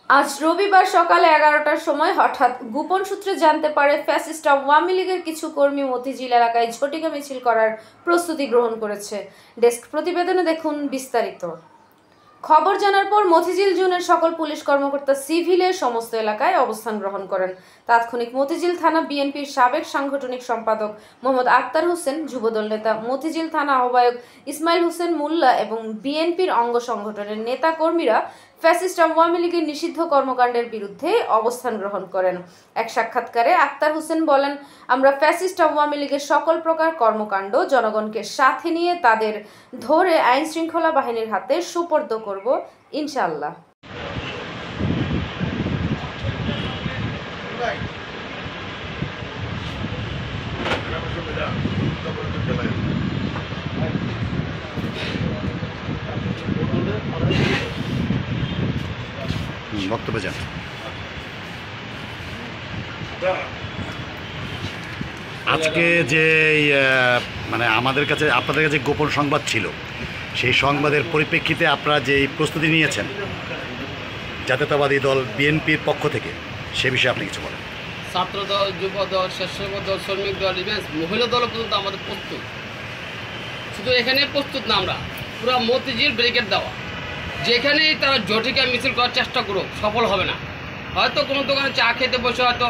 আজ রবিবার সকালে 11টার সময় হঠাৎ গোপন সূত্রে জানতে পারে ফ্যাসিস্ট আওয়ামী লীগের কিছু কর্মী মতিঝিল এলাকায় ঝটিকা মিছিল করার প্রস্তুতি গ্রহণ করেছে। ডেস্ক প্রতিবেদনে দেখুন বিস্তারিত। খবর জানার পর মতিঝিল জোনের সকল পুলিশ কর্মকর্তা সিভিলের সমস্ত এলাকায় অবস্থান গ্রহণ করেন। তাৎক্ষণিক মতিঝিল থানা বিএনপির সাবেক সাংগঠনিক সম্পাদক মোহাম্মদ আক্তার হোসেন, যুবদল নেতা মতিঝিল থানা আহ্বায়ক ইসমাইল হোসেন মোল্লা এবং বিএনপির অঙ্গ সংগঠনের নেতা কর্মীরা ফ্যাসিস্ট আওয়ামী লীগের নিষিদ্ধ কর্মকাণ্ডের বিরুদ্ধে অবস্থান গ্রহণ করেন। এক সাক্ষাৎকারে আক্তার হোসেন বলেন, আমরা ফ্যাসিস্ট আওয়ামী লীগের সকল প্রকার কর্মকাণ্ড জনগণকে সাথে নিয়ে তাদের ধরে আইন শৃঙ্খলা বাহিনীর হাতে সুপর্দ করব ইনশাআল্লাহ। বক্তব্য যান। আজকে যে মানে আমাদের কাছে আপনাদের কাছে গোপন সংবাদ ছিল, সেই সংবাদের পরিপ্রেক্ষিতে আপনারা যে প্রস্তুতি নিয়েছেন জাতীয়তাবাদী দল বিএনপির পক্ষ থেকে, সে বিষয়ে আপনি কিছু বলেন। ছাত্র দল, যুব দল, স্বেচ্ছাসেবক দল, শ্রমিক দল, ইভেন মহিলা দল পর্যন্ত আমাদের প্রস্তুত। শুধু এখানে প্রস্তুত না, আমরা পুরো মতিঝিল ব্যারিকেড দেওয়া, যেখানেই তারা জটিকা মিছিল করার চেষ্টা করুক, সফল হবে না। হয়তো কোনো দোকানে চা খেতে বসে হয়তো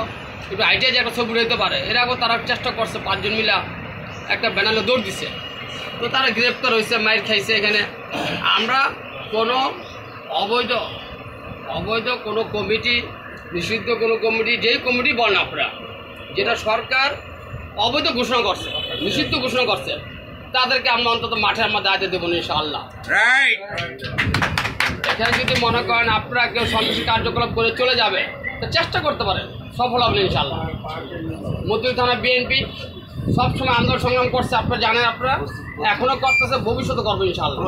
একটু আইডিয়া যে একটা ছবি রইতে পারে, এর আগেও তারা চেষ্টা করছে, 5 জন মিলা একটা ব্যানারে দৌড় দিছে, তো তারা গ্রেপ্তার হয়েছে, মাইর খাইছে। এখানে আমরা কোনো অবৈধ কোনো কমিটি, নিষিদ্ধ কোনো কমিটি, যেই কমিটি বলেন আপনারা, যেটা সরকার অবৈধ ঘোষণা করছে, নিষিদ্ধ ঘোষণা করছে, তাদেরকে আমরা অন্তত মাঠে আমরা দায়িত্ব দেবো ইনশাআল্লাহ। এখানে যদি মনে করেন আপনারা কেউ সন্ত্রাসী কার্যকলাপ করে চলে যাবে, তো চেষ্টা করতে পারেন, সফল হবে ইনশাআল্লাহ। মতিঝিল থানা বিএনপি সবসময় আন্দোলন সংগ্রাম করছে, আপনারা জানেন, আপনারা এখনো করতেছে, ভবিষ্যতে করবো ইনশাআল্লাহ।